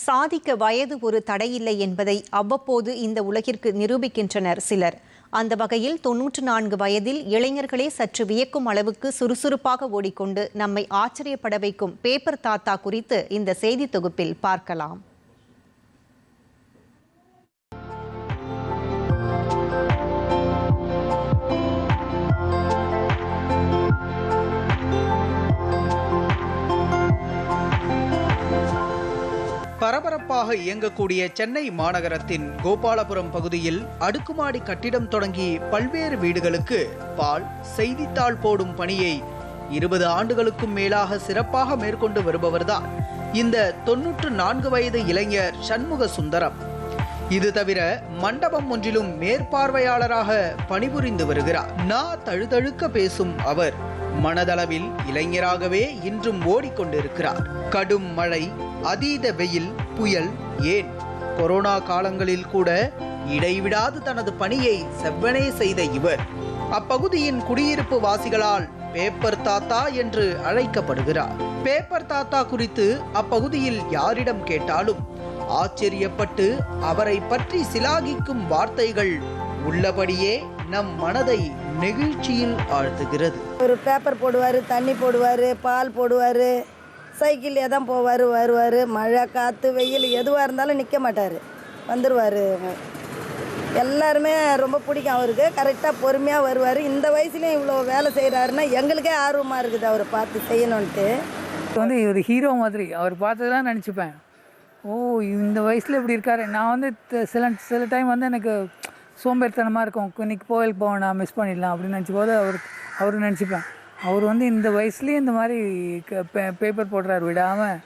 சாதிக்க வயது ஒரு தடையில்லை என்பதை அவ்வப்போது இந்த உலகிற்கு நிரூபிக்கின்றனர் சிலர். அந்த வகையில் 94 வயதில் இளைஞர்களே சற்று வியக்கும் அளவுக்கு சுறுசுறுப்பாக ஓடிக்கொண்டு நம்மை ஆச்சரியப்பட வைக்கும் பேப்பர் தாத்தா குறித்து இந்த செய்தி தொகுப்பில் பார்க்கலாம். பரபரப்பாக இயங்கக்கூடிய சென்னை மாநகரத்தின் கோபாலபுரம் பகுதியில் அடுக்குமாடி கட்டிடம் தொடங்கி பல்வேறு வீடுகளுக்கு பால் செய்தித்தாள் போடும் பணியை 20 ஆண்டுகளுக்கும் மேலாக சிறப்பாக மேற்கொண்டு வருபவர்தான் இந்த 94 வயது இளைஞர் சண்முக சுந்தரம். இது தவிர மண்டபம் ஒன்றிலும் மேற்பார்வையாளராக பணிபுரிந்து வருகிறார். தழுதழுக்க பேசும் அவர் மனதளவில் இளைஞராகவே இன்றும் ஓடிக்கொண்டிருக்கிறார். கடும் மழை, அதீத வெயில், புயல், ஏன் கொரோனா காலங்களில் கூட இடைவிடாது தனது பணியை செவ்வனே செய்த இவர் அப்பகுதியின் குடியிருப்பு வாசிகளால் பேப்பர் தாத்தா என்று அழைக்கப்படுகிறார். பேப்பர் தாத்தா குறித்து அப்பகுதியில் யாரிடம் கேட்டாலும் ஆச்சரியப்பட்டு அவரை பற்றி சிலாகிக்கும் வார்த்தைகள் உள்ளபடியே நம் மனதை நெகிழ்ச்சியில் ஆழ்த்துகிறது. ஒரு பேப்பர் போடுவார், தண்ணி போடுவார், பால் போடுவார், சைக்கிள்லே தான் போவார் வருவார். மழை காற்று வெயில் எதுவாக இருந்தாலும் நிற்க மாட்டார், வந்துடுவார். எல்லாருமே ரொம்ப பிடிக்கும் அவருக்கு. கரெக்டாக பொறுமையாக வருவார். இந்த வயசுலேயும் இவ்வளோ வேலை செய்கிறாருன்னா எங்களுக்கே ஆர்வமாக இருக்குது அவரை பார்த்து செய்யணுன்ட்டு. ஒரு ஹீரோ மாதிரி அவர் பார்த்ததெல்லாம் நினச்சிப்பேன். ஓ, இந்த வயசில் இப்படி இருக்காரு. நான் சில டைம் எனக்கு சோம்பேறித்தனமாக இருக்கும். இன்னைக்கு கோயிலுக்கு போவேன், நான் மிஸ் பண்ணிடலாம் அப்படின்னு நினச்சி போது அவர் நினச்சிப்பேன். அவர் இந்த வயசுலேயே இந்த மாதிரி பேப்பர் போடுறாரு, விடாமல்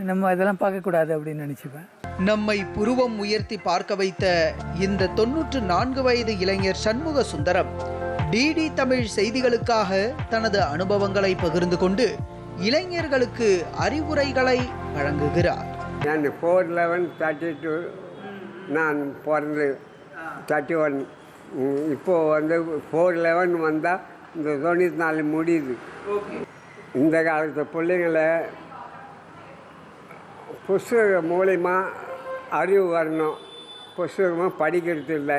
நம்ம இதெல்லாம் பார்க்கக்கூடாது அப்படின்னு நினச்சிப்பேன். நம்மை புருவம் உயர்த்தி பார்க்க வைத்த இந்த 94 வயது இளைஞர் சண்முக சுந்தரம் டிடி தமிழ் செய்திகளுக்காக தனது அனுபவங்களை பகிர்ந்து கொண்டு இளைஞர்களுக்கு அறிவுரைகளை வழங்குகிறார். நான் 4/11/32 நான் பிறந்து 31. இப்போது 4/11 வந்தால் இந்த 94 முடியுது. இந்த காலத்து பிள்ளைங்களை புஸ்தகம் மூலயமா அறிவு வரணும். புஸ்தகமாக படிக்கிறது இல்லை.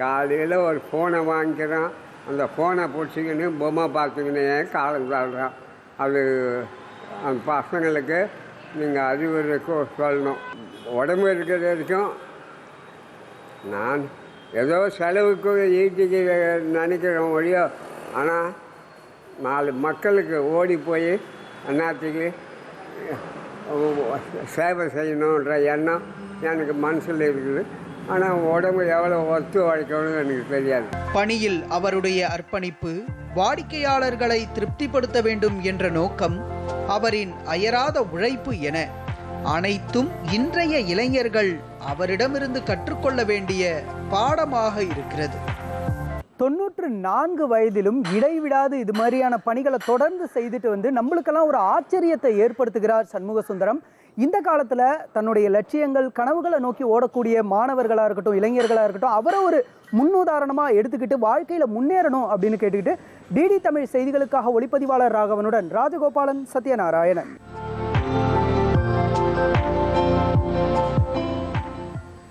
காலையில் ஒரு ஃபோனை வாங்கிக்கிறோம், அந்த ஃபோனை பிடிச்சிக்கின்னு பொம்மை பார்த்துக்கினே காலம் தள்ளுறான். அது அந்த பசங்களுக்கு நீங்கள் அறிவுரை சொல்லணும். உடம்பு இருக்கிற வரைக்கும் நான் ஏதோ செலவுக்கு ஈட்டிக்கு நினைக்கிறோம் ஒழியோ, ஆனால் 4 மக்களுக்கு ஓடி போய் அந்நாத்துக்கு சேவை செய்யணுன்ற எண்ணம் எனக்கு மனசில் இருக்குது. ஆனால் உடம்பு எவ்வளோ ஒத்து உழைக்கணும்னு எனக்கு தெரியாது. பணியில் அவருடைய அர்ப்பணிப்பு, வாடிக்கையாளர்களை திருப்திப்படுத்த வேண்டும் என்ற நோக்கம், அவரின் அயராத உழைப்பு என அனைத்தும் இன்றைய இளைஞர்கள் அவரிடமிருந்து கற்றுக்கொள்ள வேண்டிய பாடமாக இருக்கிறது. 94 வயதிலும் இடைவிடாது இது மாதிரியான பணிகளை தொடர்ந்து செய்துட்டு நம்மளுக்கெல்லாம் ஒரு ஆச்சரியத்தை ஏற்படுத்துகிறார் சண்முக சுந்தரம். இந்த காலத்தில் தன்னுடைய லட்சியங்கள், கனவுகளை நோக்கி ஓடக்கூடிய மாணவர்களாக இருக்கட்டும், இளைஞர்களாக இருக்கட்டும், அவரை ஒரு முன்னுதாரணமாக எடுத்துக்கிட்டு வாழ்க்கையில் முன்னேறணும் அப்படின்னு கேட்டுக்கிட்டு டிடி தமிழ் செய்திகளுக்காக ஒளிப்பதிவாளர் ராகவனுடன் ராஜகோபாலன், சத்யநாராயணன்.